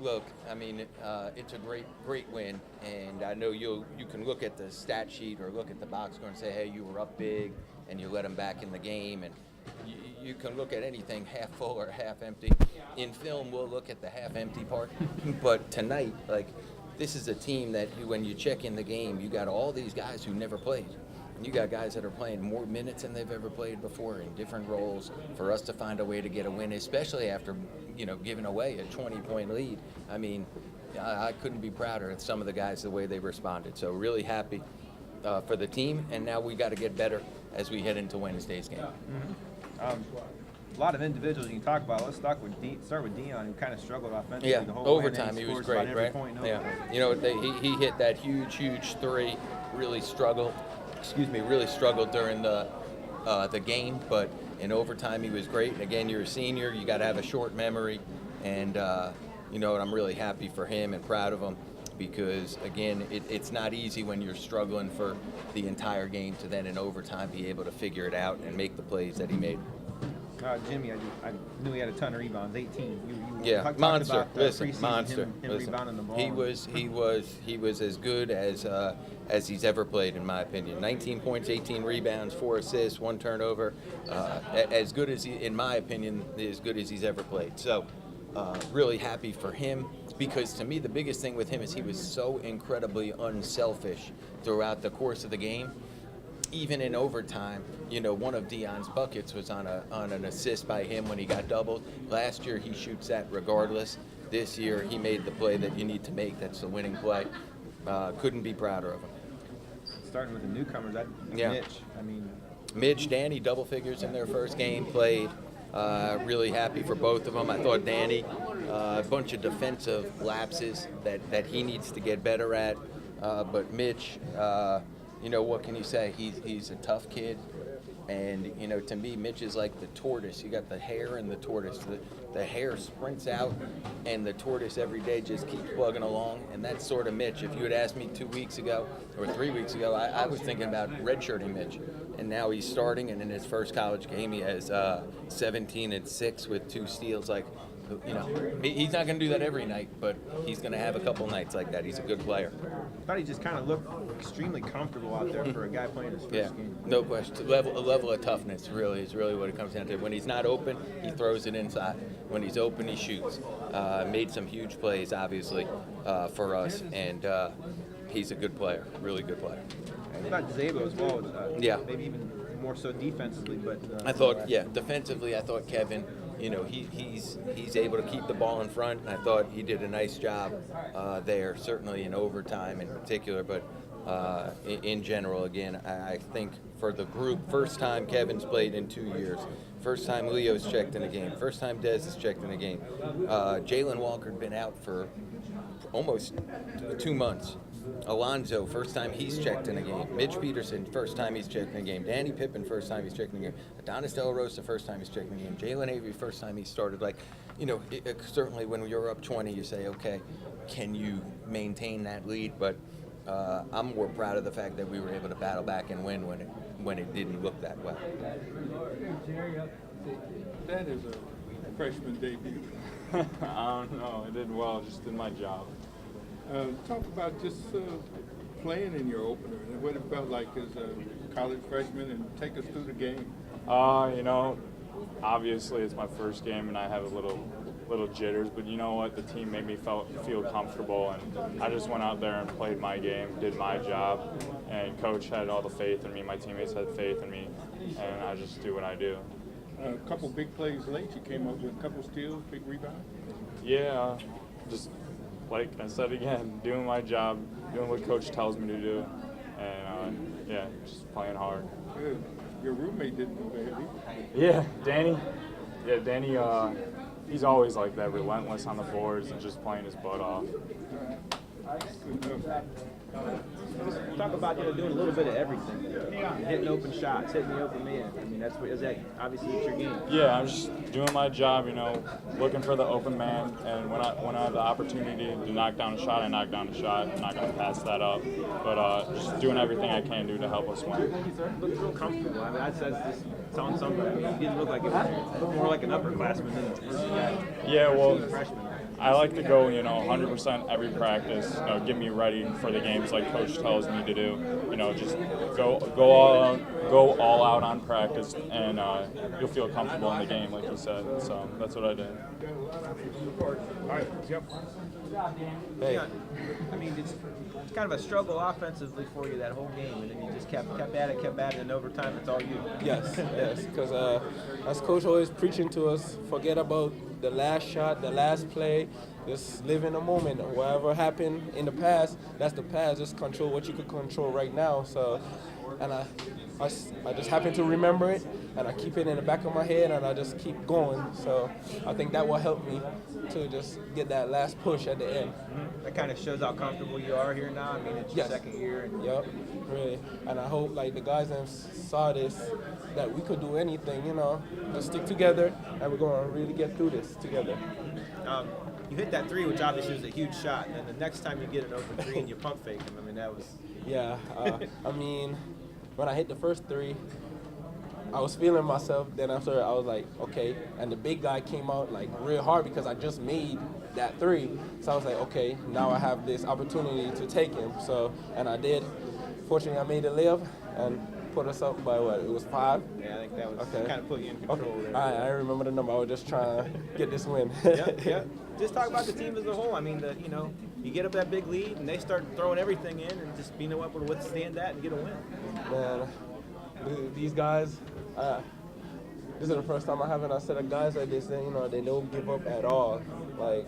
look, I mean, it's a great win, and I know you can look at the stat sheet or look at the box score and say, hey, you were up big, and you let them back in the game, and you can look at anything half full or half empty. In film, we'll look at the half empty part, but tonight, like, this is a team that when you check in the game, you got all these guys who never played. You got guys that are playing more minutes than they've ever played before in different roles. For us to find a way to get a win, especially after, giving away a 20-point lead. I mean, I couldn't be prouder of some of the guys, the way they responded. So really happy for the team, and now we got to get better as we head into Wednesday's game. A lot of individuals you can talk about. Let's start with DEON, who kind of struggled offensively the whole overtime way. he was great, right? He hit that huge three. Really struggled during the game, but in overtime he was great. And again, you're a senior, you got to have a short memory, and I'm really happy for him and proud of him, because again, it's not easy when you're struggling for the entire game to then in overtime be able to figure it out and make the plays that he made. Jimmy, I knew he had a ton of rebounds, 18. Monster. About, monster. Him rebounding the ball. He was as good as he's ever played, in my opinion. 19 points, 18 rebounds, 4 assists, 1 turnover. As good as in my opinion, as good as he's ever played. So, really happy for him, because to me the biggest thing with him is he was so incredibly unselfish throughout the course of the game. Even in overtime, one of Deon's buckets was on an assist by him when he got doubled. Last year, he shoots that regardless. This year, he made the play that you need to make. That's the winning play. Couldn't be prouder of him. Starting with the newcomers, Mitch. Mitch, Danny, double figures in their first game, played. Really happy for both of them. I thought Danny, a bunch of defensive lapses that he needs to get better at. But Mitch, what can you say? He's a tough kid, and to me, Mitch is like the tortoise. You got the hare and the tortoise. The hare sprints out, and the tortoise every day just keeps plugging along, and that's sort of Mitch. If you had asked me 2 weeks ago or 3 weeks ago, I was thinking about redshirting Mitch, and now he's starting, and in his first college game, he has 17 and 6 with 2 steals. Like, he's not going to do that every night, but he's going to have a couple nights like that. He's a good player. I thought he just kind of looked extremely comfortable out there for a guy playing his first game. No question. A level of toughness is really what it comes down to. When he's not open, he throws it inside. When he's open, he shoots. Made some huge plays, obviously, for us, and he's a good player, really good player. What about Zabo as well? Maybe even more so defensively, but I thought, defensively, I thought Kevin, he's able to keep the ball in front, and I thought he did a nice job there, certainly in overtime in particular, but in general, again, I think for the group, first time Kevin's played in 2 years, first time Leo's checked in a game, first time Dez has checked in a game. Jalen Walker had been out for almost 2 months. Alonzo, first time he's checked in a game. Mitch Peterson, first time he's checked in a game. Danny Pippen, first time he's checked in a game. Adonis Del Rosa, first time he's checked in a game. Jalen Avery, first time he started. Like, certainly when you're up 20, you say, okay, can you maintain that lead? But I'm more proud of the fact that we were able to battle back and win when it didn't look that well. That is a freshman debut. I don't know. I did well. Just did my job. Talk about just playing in your opener and what it felt like as a college freshman, and take us through the game. Obviously it's my first game and I have a little jitters, but you know what? The team made me feel comfortable, and I just went out there and played my game, did my job, and coach had all the faith in me. My teammates had faith in me, and I just do what I do. A couple big plays late. You came up with a couple steals, big rebound. Yeah, just like I said again, doing my job, doing what coach tells me to do, and just playing hard. Good. Your roommate didn't know that either. Yeah, Danny. Yeah, Danny. He's always like that, relentless on the boards and just playing his butt off. Talk about doing a little bit of everything. Hitting open shots, hitting the open man. I mean, obviously it's your game. Yeah, I'm just doing my job, looking for the open man, and when I have the opportunity to knock down a shot, I knock down a shot. I'm not going to pass that up, but just doing everything I can do to help us win. Look real comfortable. I mean, I'd say this sounds something. He didn't look like it was more like an upperclassman than a freshman. Yeah, well, I like to go, 100% every practice, get me ready for the games like Coach tells me to do. Just go all out on practice, and you'll feel comfortable in the game, like you said. So that's what I did. All right, yep. Hey. I mean, it's kind of a struggle offensively for you that whole game, and then you just kept at it, and overtime it's all you. Yes, because as Coach always preaching to us, forget about the last shot, the last play, just live in the moment. Whatever happened in the past, that's the past. Just control what you could control right now. So, and I just happen to remember it, and I keep it in the back of my head, and I just keep going. So I think that will help me to just get that last push at the end. Mm-hmm. That kind of shows how comfortable you are here now. I mean, it's your second year. Yep, really. And I hope like the guys that saw this, that we could do anything, just stick together, and we're going to really get through this together. You hit that 3, which obviously was a huge shot, and then the next time you get an open 3 and you pump fake him, I mean, that was... Yeah, I mean, when I hit the first 3, I was feeling myself. Then after I was like, okay. And the big guy came out like real hard because I just made that 3. So I was like, okay, now I have this opportunity to take him. So, and I did. Fortunately, I made a layup and put us up by what? It was 5? Yeah, I think that was kind of put you in control there. I remember the number. I was just trying to get this win. Yeah. Just talk about the team as a whole. I mean, you get up that big lead and they start throwing everything in and just being able to withstand that and get a win. Man, these guys, this is the first time I have a set of guys like this. That, they don't give up at all. Like,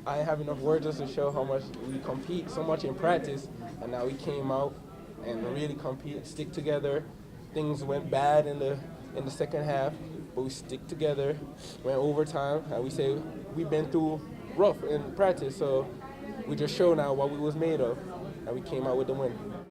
I have enough words just to show how much we compete so much in practice, and now we came out and really compete, stick together. Things went bad in the second half, but we stick together, went overtime, and we say we've been through rough in practice, so we just show now what we was made of, and we came out with the win.